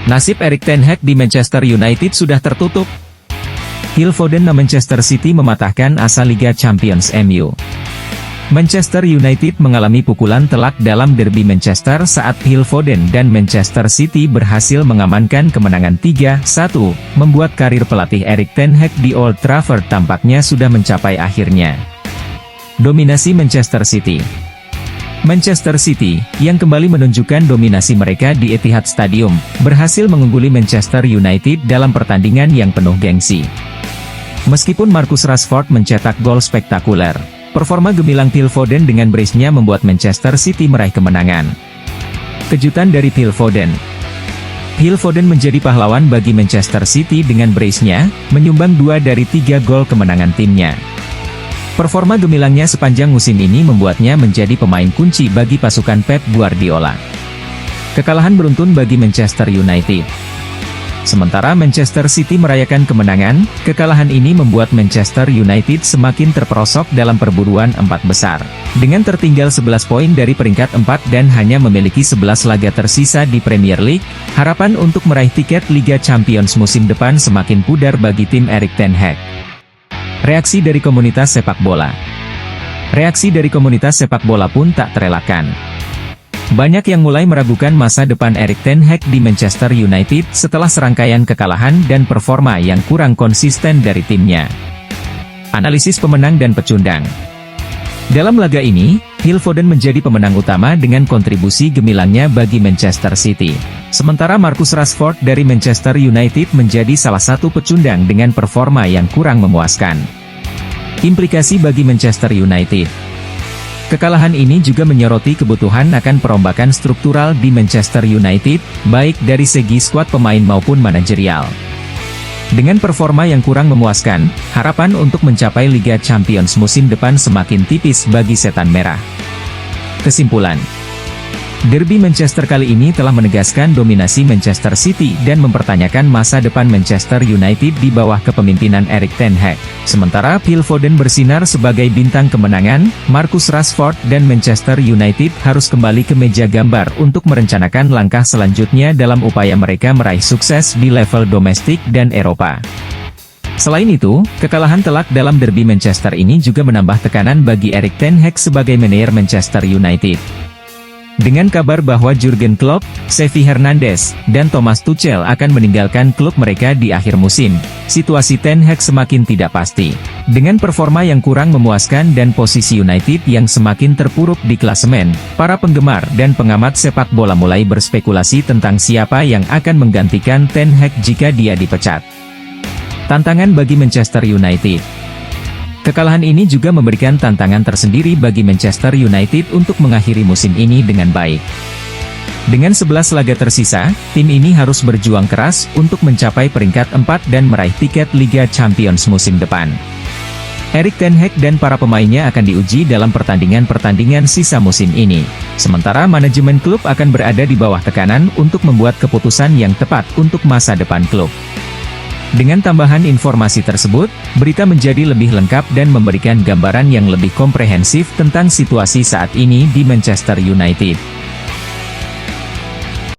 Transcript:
Nasib Erik ten Hag di Manchester United sudah tertutup. Phil Foden Manchester City mematahkan asa Liga Champions MU. Manchester United mengalami pukulan telak dalam derby Manchester saat Phil Foden dan Manchester City berhasil mengamankan kemenangan 3-1, membuat karir pelatih Erik ten Hag di Old Trafford tampaknya sudah mencapai akhirnya. Dominasi Manchester City. Manchester City, yang kembali menunjukkan dominasi mereka di Etihad Stadium, berhasil mengungguli Manchester United dalam pertandingan yang penuh gengsi. Meskipun Marcus Rashford mencetak gol spektakuler, performa gemilang Phil Foden dengan brace-nya membuat Manchester City meraih kemenangan. Kejutan dari Phil Foden. Phil Foden menjadi pahlawan bagi Manchester City dengan brace-nya, menyumbang 2 dari 3 gol kemenangan timnya. Performa gemilangnya sepanjang musim ini membuatnya menjadi pemain kunci bagi pasukan Pep Guardiola. Kekalahan beruntun bagi Manchester United. Sementara Manchester City merayakan kemenangan, kekalahan ini membuat Manchester United semakin terperosok dalam perburuan 4 besar. Dengan tertinggal 11 poin dari peringkat 4 dan hanya memiliki 11 laga tersisa di Premier League, harapan untuk meraih tiket Liga Champions musim depan semakin pudar bagi tim Erik ten Hag. Reaksi dari komunitas sepak bola. Reaksi dari komunitas sepak bola pun tak terelakkan. Banyak yang mulai meragukan masa depan Erik ten Hag di Manchester United setelah serangkaian kekalahan dan performa yang kurang konsisten dari timnya. Analisis pemenang dan pecundang. Dalam laga ini, Phil Foden menjadi pemenang utama dengan kontribusi gemilangnya bagi Manchester City. Sementara Marcus Rashford dari Manchester United menjadi salah satu pecundang dengan performa yang kurang memuaskan. Implikasi bagi Manchester United. Kekalahan ini juga menyoroti kebutuhan akan perombakan struktural di Manchester United, baik dari segi skuad pemain maupun manajerial. Dengan performa yang kurang memuaskan, harapan untuk mencapai Liga Champions musim depan semakin tipis bagi Setan Merah. Kesimpulan. Derby Manchester kali ini telah menegaskan dominasi Manchester City dan mempertanyakan masa depan Manchester United di bawah kepemimpinan Erik ten Hag. Sementara Phil Foden bersinar sebagai bintang kemenangan, Marcus Rashford dan Manchester United harus kembali ke meja gambar untuk merencanakan langkah selanjutnya dalam upaya mereka meraih sukses di level domestik dan Eropa. Selain itu, kekalahan telak dalam derby Manchester ini juga menambah tekanan bagi Erik ten Hag sebagai manajer Manchester United. Dengan kabar bahwa Jurgen Klopp, Xavi Hernandez, dan Thomas Tuchel akan meninggalkan klub mereka di akhir musim, situasi ten Hag semakin tidak pasti. Dengan performa yang kurang memuaskan dan posisi United yang semakin terpuruk di klasemen, para penggemar dan pengamat sepak bola mulai berspekulasi tentang siapa yang akan menggantikan ten Hag jika dia dipecat. Tantangan bagi Manchester United. Kekalahan ini juga memberikan tantangan tersendiri bagi Manchester United untuk mengakhiri musim ini dengan baik. Dengan 11 laga tersisa, tim ini harus berjuang keras untuk mencapai peringkat 4 dan meraih tiket Liga Champions musim depan. Erik ten Hag dan para pemainnya akan diuji dalam pertandingan-pertandingan sisa musim ini. Sementara manajemen klub akan berada di bawah tekanan untuk membuat keputusan yang tepat untuk masa depan klub. Dengan tambahan informasi tersebut, berita menjadi lebih lengkap dan memberikan gambaran yang lebih komprehensif tentang situasi saat ini di Manchester United.